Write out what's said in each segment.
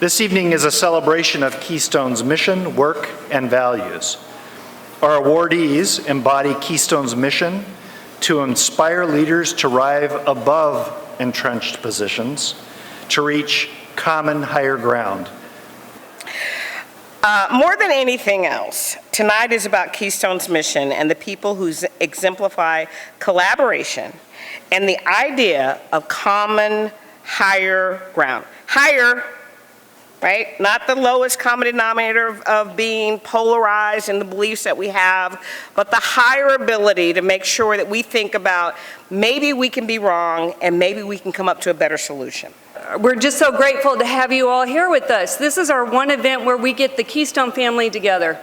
This evening is a celebration of Keystone's mission, work, and values. Our awardees embody Keystone's mission to inspire leaders to rise above entrenched positions, to reach common higher ground. More than anything else, tonight is about Keystone's mission and the people who exemplify collaboration and the idea of common higher ground. Higher, right? Not the lowest common denominator of being polarized in the beliefs that we have, but the higher ability to make sure that we think about maybe we can be wrong and maybe we can come up to a better solution. We're just so grateful to have you all here with us. This is our one event where we get the Keystone family together.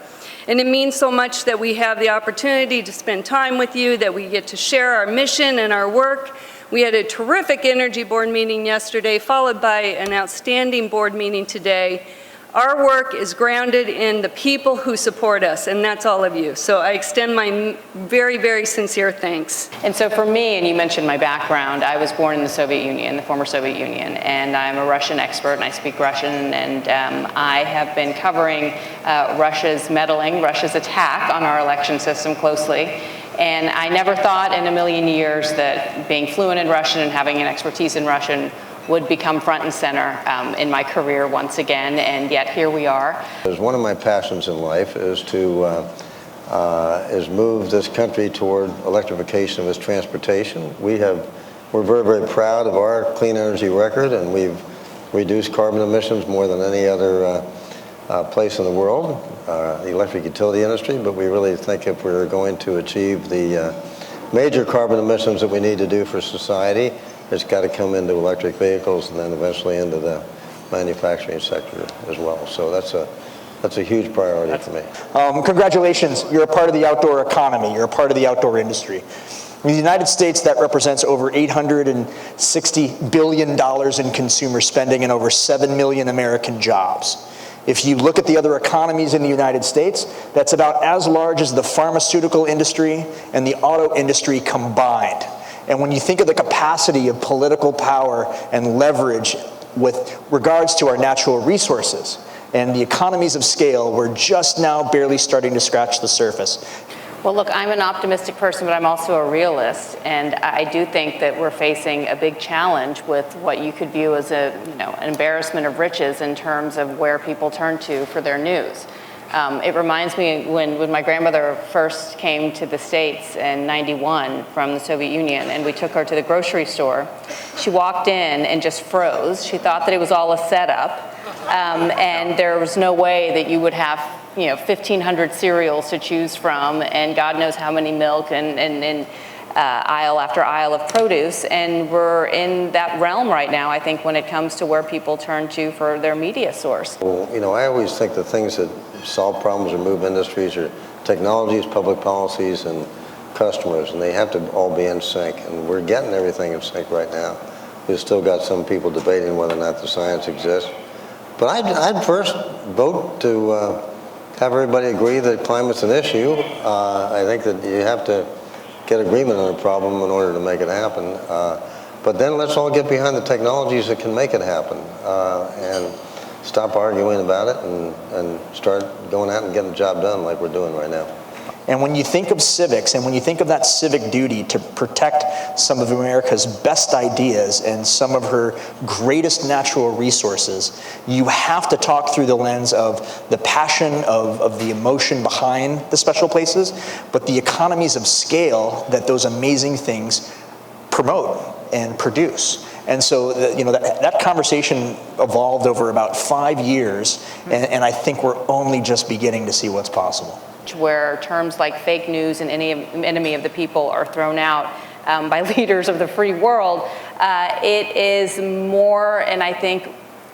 And it means so much that we have the opportunity to spend time with you, that we get to share our mission and our work. We had a terrific Energy Board meeting yesterday, followed by an outstanding board meeting today. Our work is grounded in the people who support us, and that's all of you. So I extend my very, very sincere thanks. And so for me, and you mentioned my background, I was born in the Soviet Union, the former Soviet Union, and I'm a Russian expert, and I speak Russian, and I have been covering Russia's meddling, Russia's attack on our election system closely. And I never thought in a million years that being fluent in Russian and having an expertise in Russian would become front and center in my career once again, and yet here we are. One of my passions in life is to move this country toward electrification of its transportation. We're very, very proud of our clean energy record, and we've reduced carbon emissions more than any other place in the world, the electric utility industry, but we really think if we're going to achieve the major carbon emissions that we need to do for society, it's got to come into electric vehicles and then eventually into the manufacturing sector as well. So that's a huge priority for me. Congratulations, you're a part of the outdoor economy, you're a part of the outdoor industry. In the United States, that represents over $860 billion in consumer spending and over 7 million American jobs. If you look at the other economies in the United States, that's about as large as the pharmaceutical industry and the auto industry combined. And when you think of the capacity of political power and leverage with regards to our natural resources and the economies of scale, we're just now barely starting to scratch the surface. Well, look, I'm an optimistic person, but I'm also a realist, and I do think that we're facing a big challenge with what you could view as an embarrassment of riches in terms of where people turn to for their news. It reminds me when my grandmother first came to the States in '91 from the Soviet Union, and we took her to the grocery store. She walked in and just froze. She thought that it was all a setup, and there was no way that you would have 1,500 cereals to choose from, and God knows how many milk and aisle after aisle of produce. And we're in that realm right now, I think, when it comes to where people turn to for their media source. Well, I always think the things that solve problems or move industries are technologies, public policies, and customers, and they have to all be in sync. And we're getting everything in sync right now. We've still got some people debating whether or not the science exists. But I'd first vote to have everybody agree that climate's an issue. I think that you have to get agreement on a problem in order to make it happen. But then let's all get behind the technologies that can make it happen and stop arguing about it and start going out and getting the job done like we're doing right now. And when you think of civics, and when you think of that civic duty to protect some of America's best ideas and some of her greatest natural resources, you have to talk through the lens of the passion, of the emotion behind the special places, but the economies of scale that those amazing things promote and produce. And so that conversation evolved over about 5 years, and I think we're only just beginning to see what's possible. Where terms like fake news and enemy of the people are thrown out by leaders of the free world, it is more, and I think,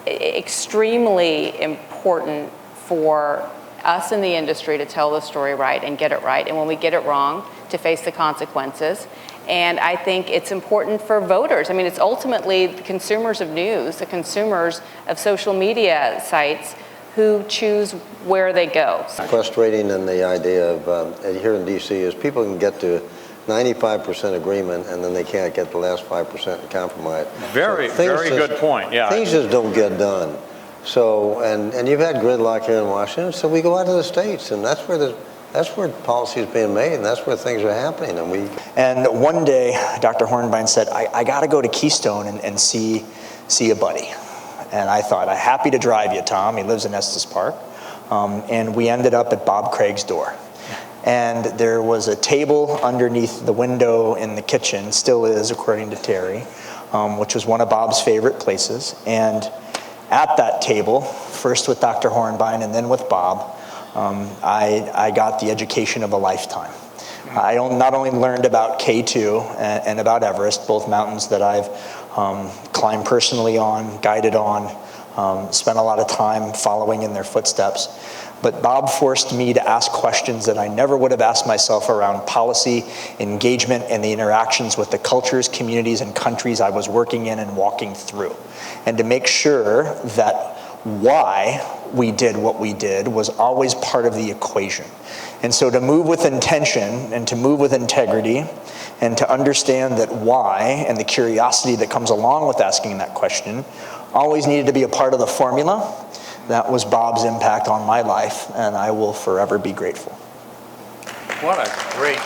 extremely important for us in the industry to tell the story right and get it right, and when we get it wrong, to face the consequences. And I think it's important for voters. I mean, it's ultimately the consumers of news, the consumers of social media sites who choose where they go. Frustrating in the idea of here in D.C. is people can get to 95% agreement and then they can't get the last 5% in compromise. Very good point, yeah. Things just don't get done. So, and you've had gridlock here in Washington, so we go out to the states, and that's where policy is being made, and that's where things are happening. And one day, Dr. Hornbein said, I got to go to Keystone and see a buddy. And I thought, I'm happy to drive you, Tom. He lives in Estes Park. And we ended up at Bob Craig's door. And there was a table underneath the window in the kitchen, still is according to Terry, which was one of Bob's favorite places. And at that table, first with Dr. Hornbein and then with Bob, I got the education of a lifetime. I not only learned about K2 and about Everest, both mountains that I've climbed personally on, guided on, spent a lot of time following in their footsteps, but Bob forced me to ask questions that I never would have asked myself around policy, engagement, and the interactions with the cultures, communities, and countries I was working in and walking through. And to make sure that why we did what we did was always part of the equation. And so to move with intention and to move with integrity and to understand that why and the curiosity that comes along with asking that question always needed to be a part of the formula. That was Bob's impact on my life, and I will forever be grateful. What a great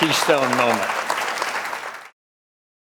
Keystone moment.